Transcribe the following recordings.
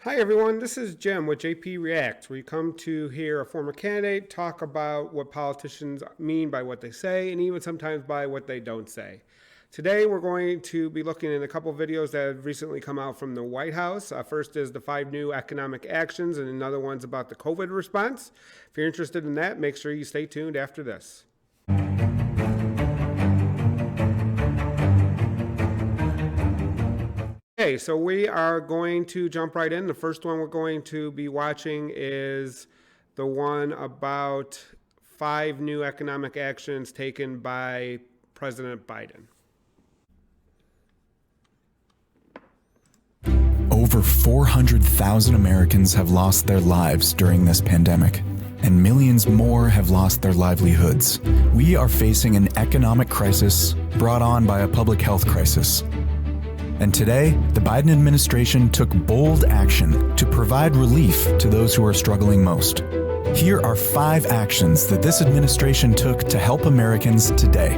Hi everyone, this is Jim with JP Reacts, where you come to hear a former candidate talk about what politicians mean by what they say, and even sometimes by what they don't say. Today we're going to be looking at a couple of videos that have recently come out from the White House. First is the 5 new economic actions, and another one's about the COVID response. If you're interested in that, make sure you stay tuned after this. Okay, so we are going to jump right in. The first one we're going to be watching is the one about 5 new economic actions taken by President Biden. Over 400,000 Americans have lost their lives during this pandemic, and millions more have lost their livelihoods. We are facing an economic crisis brought on by a public health crisis. And today, the Biden administration took bold action to provide relief to those who are struggling most. Here are 5 actions that this administration took to help Americans today.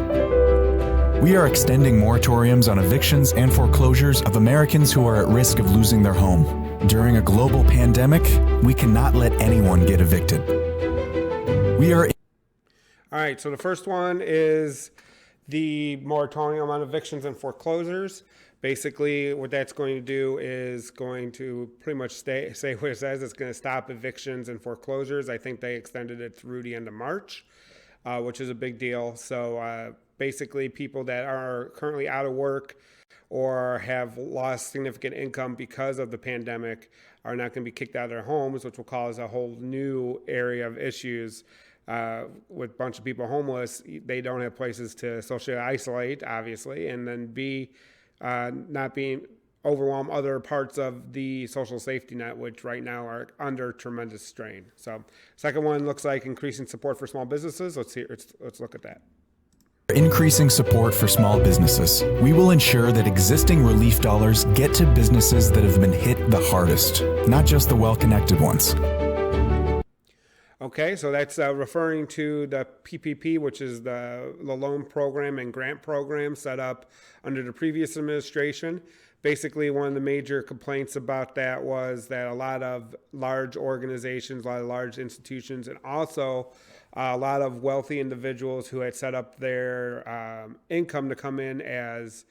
We are extending moratoriums on evictions and foreclosures of Americans who are at risk of losing their home. During a global pandemic, we cannot let anyone get evicted. All right, so the first one is the moratorium on evictions and foreclosures. Basically, what that's going to do is going to pretty much say what it says. It's going to stop evictions and foreclosures. I think they extended it through the end of March, which is a big deal. So basically, people that are currently out of work or have lost significant income because of the pandemic are not going to be kicked out of their homes, which will cause a whole new area of issues. With a bunch of people homeless, they don't have places to socially isolate, obviously, and then not being overwhelm other parts of the social safety net, which right now are under tremendous strain. So second one looks like increasing support for small businesses. Let's look at that. Increasing support for small businesses. We will ensure that existing relief dollars get to businesses that have been hit the hardest, not just the well-connected ones. Okay, so that's referring to the PPP, which is the loan program and grant program set up under the previous administration. Basically, one of the major complaints about that was that a lot of large organizations, a lot of large institutions, and also a lot of wealthy individuals who had set up their income to come in as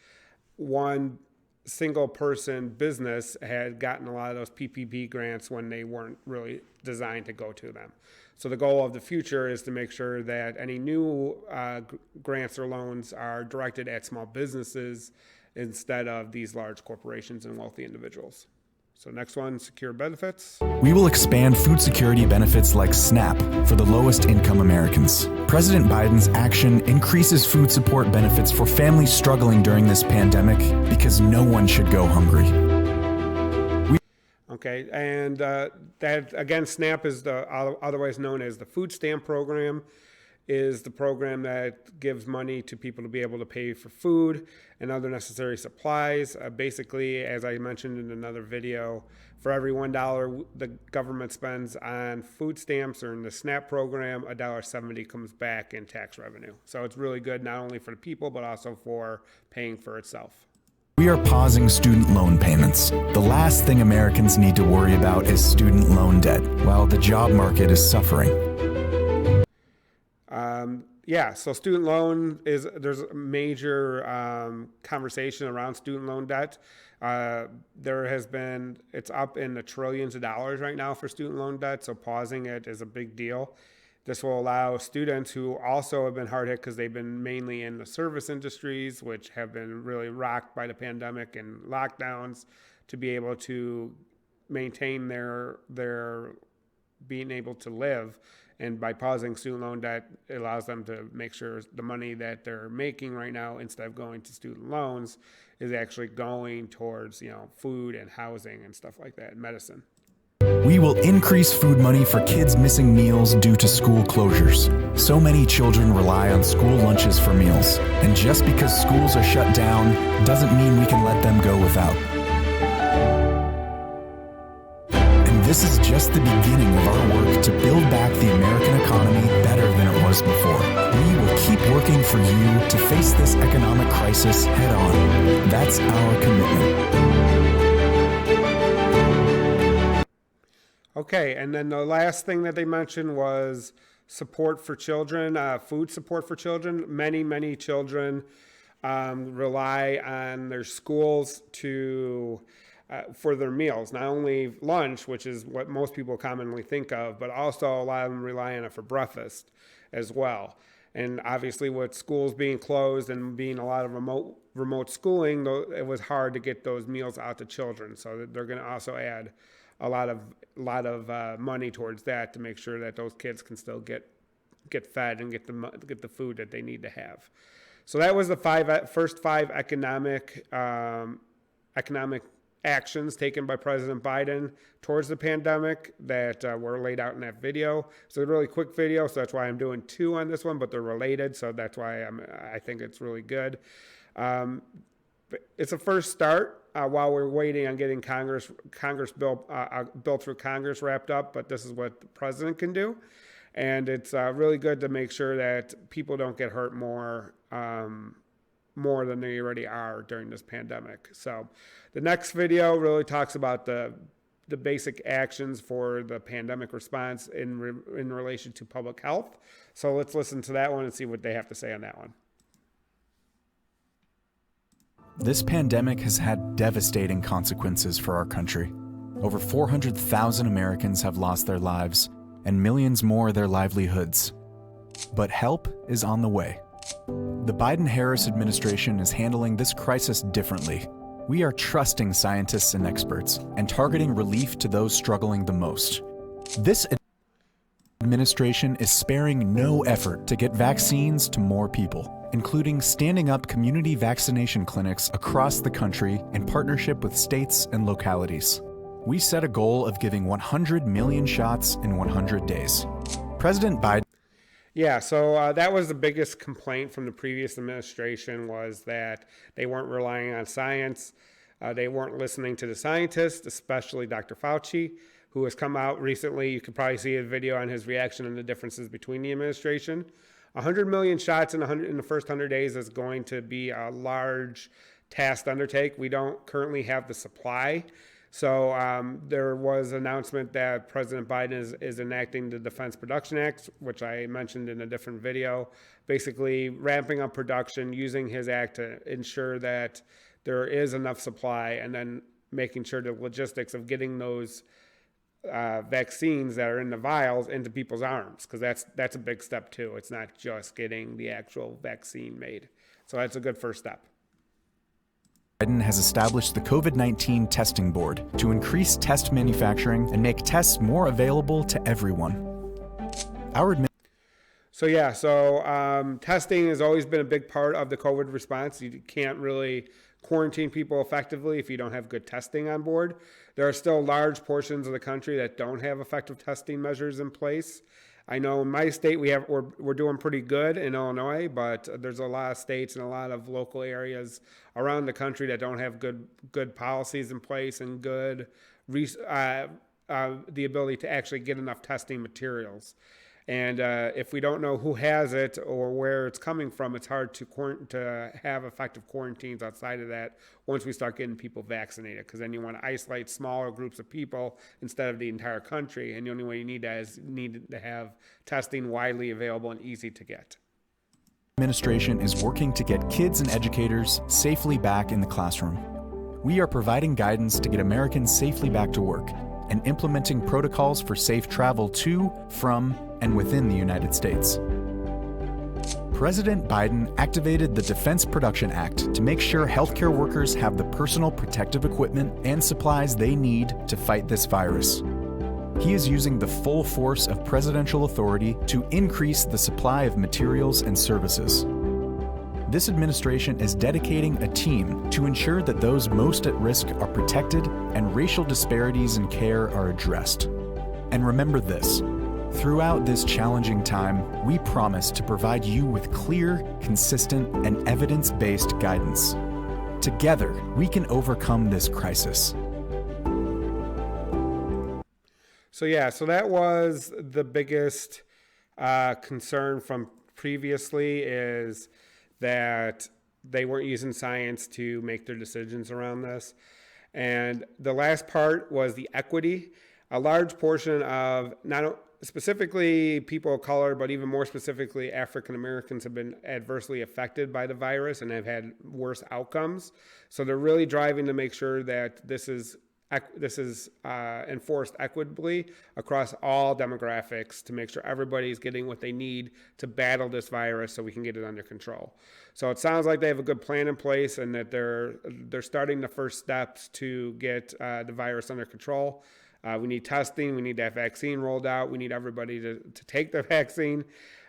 one single person business had gotten a lot of those PPP grants when they weren't really designed to go to them. So the goal of the future is to make sure that any new grants or loans are directed at small businesses instead of these large corporations and wealthy individuals. So next one, secure benefits. We will expand food security benefits like SNAP for the lowest income Americans. President Biden's action increases food support benefits for families struggling during this pandemic because no one should go hungry. Okay, and that, again, SNAP is otherwise known as the food stamp program, is the program that gives money to people to be able to pay for food and other necessary supplies. Basically, as I mentioned in another video, for every $1 the government spends on food stamps or in the SNAP program, $1.70 comes back in tax revenue. So it's really good not only for the people, but also for paying for itself. We are pausing student loan payments. The last thing Americans need to worry about is student loan debt, while the job market is suffering. So student loan there's a major conversation around student loan debt. It's up in the trillions of dollars right now for student loan debt, so pausing it is a big deal. This will allow students who also have been hard hit because they've been mainly in the service industries, which have been really rocked by the pandemic and lockdowns, to be able to maintain their being able to live. And by pausing student loan debt, it allows them to make sure the money that they're making right now, instead of going to student loans, is actually going towards, food and housing and stuff like that, and medicine. We will increase food money for kids missing meals due to school closures. So many children rely on school lunches for meals, and just because schools are shut down doesn't mean we can let them go without. This is just the beginning of our work to build back the American economy better than it was before. We will keep working for you to face this economic crisis head on. That's our commitment. Okay, and then the last thing that they mentioned was support for children, food support for children. Many children rely on their schools to for their meals, not only lunch, which is what most people commonly think of, but also a lot of them rely on it for breakfast as well. And obviously, with schools being closed and being a lot of remote schooling, it was hard to get those meals out to children. So they're going to also add a lot of money towards that to make sure that those kids can still get fed and get the food that they need to have. So that was the first five economic actions taken by President Biden towards the pandemic that were laid out in that video. So a really quick video, so that's why I'm doing two on this one, but they're related, so that's why I think it's really good. It's a first start while we're waiting on getting Congress bill through Congress wrapped up, but this is what the president can do. And it's really good to make sure that people don't get hurt more than they already are during this pandemic. So the next video really talks about the basic actions for the pandemic response in relation to public health. So let's listen to that one and see what they have to say on that one. This pandemic has had devastating consequences for our country. Over 400,000 Americans have lost their lives, and millions more their livelihoods. But help is on the way. The Biden-Harris administration is handling this crisis differently. We are trusting scientists and experts and targeting relief to those struggling the most. This administration is sparing no effort to get vaccines to more people, including standing up community vaccination clinics across the country in partnership with states and localities. We set a goal of giving 100 million shots in 100 days. President Biden... Yeah, so that was the biggest complaint from the previous administration, was that they weren't relying on science. They weren't listening to the scientists, especially Dr. Fauci, who has come out recently. You could probably see a video on his reaction and the differences between the administration. 100 million shots in the first 100 days is going to be a large task to undertake. We don't currently have the supply. So there was an announcement that President Biden is enacting the Defense Production Act, which I mentioned in a different video, basically ramping up production, using his act to ensure that there is enough supply, and then making sure the logistics of getting those vaccines that are in the vials into people's arms, because that's a big step too. It's not just getting the actual vaccine made. So that's a good first step. Biden has established the COVID-19 testing board to increase test manufacturing and make tests more available to everyone. Testing has always been a big part of the COVID response. You can't really quarantine people effectively if you don't have good testing on board. There are still large portions of the country that don't have effective testing measures in place. I know in my state we're doing pretty good in Illinois, but there's a lot of states and a lot of local areas around the country that don't have good policies in place and good the ability to actually get enough testing materials. And if we don't know who has it or where it's coming from, it's hard to have effective quarantines outside of that once we start getting people vaccinated, because then you want to isolate smaller groups of people instead of the entire country. And the only way you need that is to have testing widely available and easy to get. Administration is working to get kids and educators safely back in the classroom. We are providing guidance to get Americans safely back to work and implementing protocols for safe travel to, from, and within the United States. President Biden activated the Defense Production Act to make sure healthcare workers have the personal protective equipment and supplies they need to fight this virus. He is using the full force of presidential authority to increase the supply of materials and services. This administration is dedicating a team to ensure that those most at risk are protected and racial disparities in care are addressed. And remember this: throughout this challenging time, we promise to provide you with clear, consistent, and evidence-based guidance. Together, we can overcome this crisis. So that was the biggest concern from previously, is that they weren't using science to make their decisions around this. And the last part was the equity. A large portion of not specifically people of color, but even more specifically African Americans have been adversely affected by the virus and have had worse outcomes. So they're really driving to make sure that this is enforced equitably across all demographics to make sure everybody's getting what they need to battle this virus so we can get it under control. So it sounds like they have a good plan in place and that they're starting the first steps to get the virus under control. We need testing. We need that vaccine rolled out. We need everybody to take the vaccine.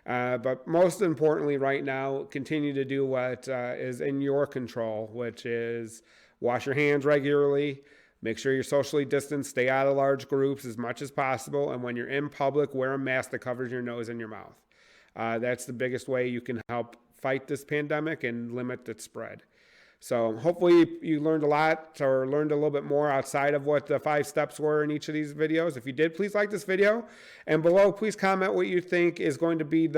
But most importantly right now, continue to do what is in your control, which is wash your hands regularly, make sure you're socially distanced, stay out of large groups as much as possible, and when you're in public, wear a mask that covers your nose and your mouth. That's the biggest way you can help fight this pandemic and limit its spread. So hopefully you learned a lot or learned a little bit more outside of what the 5 steps were in each of these videos. If you did, please like this video. And below, please comment what you think is going to be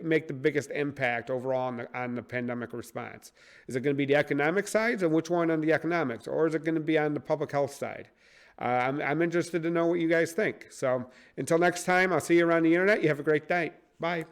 make the biggest impact overall on the pandemic response. Is it going to be the economic sides, and which one on the economics? Or is it going to be on the public health side? I'm interested to know what you guys think. So until next time, I'll see you around the internet. You have a great day. Bye.